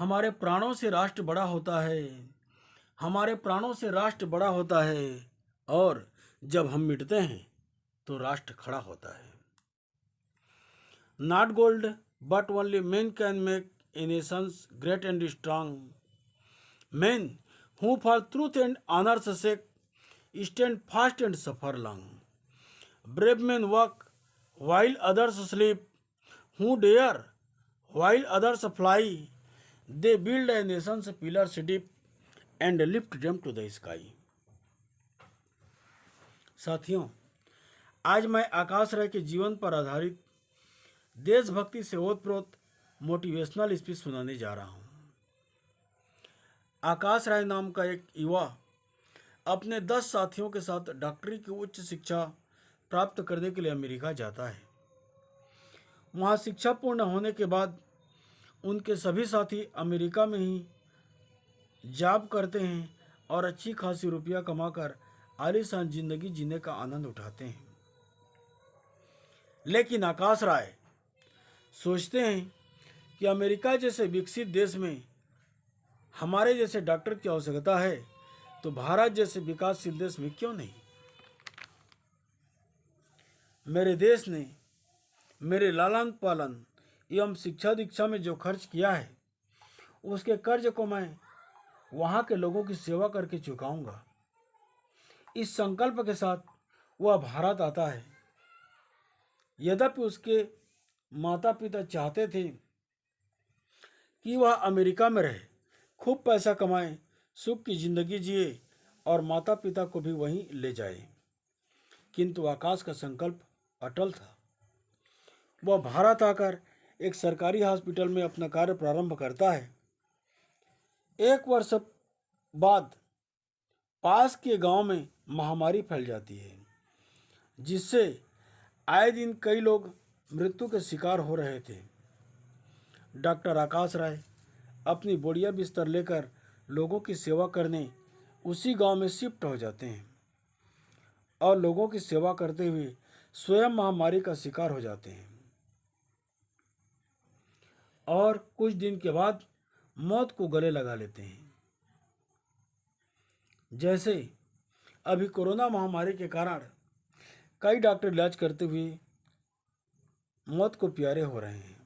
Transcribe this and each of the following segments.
हमारे प्राणों से राष्ट्र बड़ा होता है। हमारे प्राणों से राष्ट्र बड़ा होता है। और जब हम मिटते हैं तो राष्ट्र खड़ा होता है। Not gold but only men can make a nations great and strong. Men who for truth and honor's sake stand fast and suffer long. Brave men walk while others sleep, who dare while others fly. They build a nation's pillars deep and lift them to the sky. साथियों, आज मैं आकाश राय के जीवन पर आधारित देशभक्ति से ओतप्रोत मोटिवेशनल स्पीच सुनाने जा रहा हूँ। आकाश राय नाम का एक युवा अपने 10 साथियों के साथ डॉक्टरी की उच्च शिक्षा प्राप्त करने के लिए अमेरिका जाता है। वहाँ शिक्षा पूर्ण होने के बाद उनके सभी साथी अमेरिका में ही जॉब करते हैं और अच्छी खासी रुपया कमाकर आलीशान जिंदगी जीने का आनंद उठाते हैं। लेकिन आकाश राय सोचते हैं कि अमेरिका जैसे विकसित देश में हमारे जैसे डॉक्टर की आवश्यकता है, तो भारत जैसे विकासशील देश में क्यों नहीं। मेरे देश ने मेरे लालन पालन एवं शिक्षा दीक्षा में जो खर्च किया है, उसके कर्ज को मैं वहाँ के लोगों की सेवा करके चुकाऊंगा। इस संकल्प के साथ वह भारत आता है। यद्यपि उसके माता पिता चाहते थे कि वह अमेरिका में रहे, खूब पैसा कमाए, सुख की जिंदगी जिए और माता पिता को भी वहीं ले जाए, किंतु आकाश का संकल्प अटल था। वह भारत आकर एक सरकारी हॉस्पिटल में अपना कार्य प्रारंभ करता है। 1 वर्ष बाद पास के गांव में महामारी फैल जाती है, जिससे आए दिन कई लोग मृत्यु के शिकार हो रहे थे। डॉक्टर आकाश राय अपनी बोरिया बिस्तर लेकर लोगों की सेवा करने उसी गांव में शिफ्ट हो जाते हैं और लोगों की सेवा करते हुए स्वयं महामारी का शिकार हो जाते हैं और कुछ दिन के बाद मौत को गले लगा लेते हैं। जैसे अभी कोरोना महामारी के कारण कई डॉक्टर इलाज करते हुए मौत को प्यारे हो रहे हैं।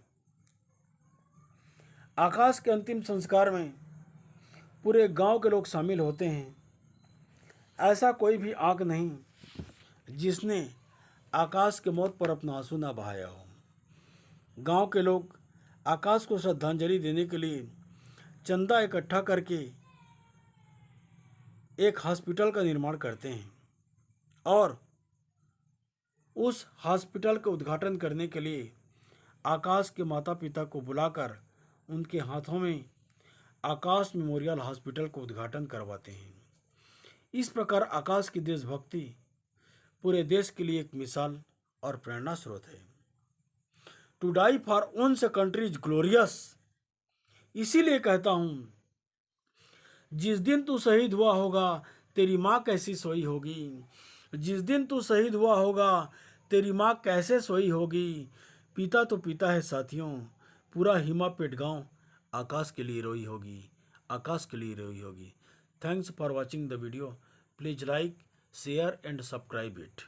आकाश के अंतिम संस्कार में पूरे गांव के लोग शामिल होते हैं। ऐसा कोई भी आंख नहीं जिसने आकाश के मौत पर अपना आंसू ना बहाया हो। गांव के लोग आकाश को श्रद्धांजलि देने के लिए चंदा इकट्ठा करके एक हॉस्पिटल का निर्माण करते हैं और उस हॉस्पिटल का उद्घाटन करने के लिए आकाश के माता पिता को बुलाकर उनके हाथों में आकाश मेमोरियल हॉस्पिटल का उद्घाटन करवाते हैं। इस प्रकार आकाश की देशभक्ति पूरे देश के लिए एक मिसाल और प्रेरणा स्रोत है। To die for one's country is glorious. इसीलिए कहता हूँ, जिस दिन तू शहीद हुआ होगा तेरी माँ कैसी सोई होगी। जिस दिन तू शहीद हुआ होगा तेरी माँ कैसे सोई होगी। पिता तो पिता है साथियों, पूरा हिमा पेट गांव आकाश के लिए रोई होगी, आकाश के लिए रोई होगी। Thanks for watching the video. Please like, share and subscribe it.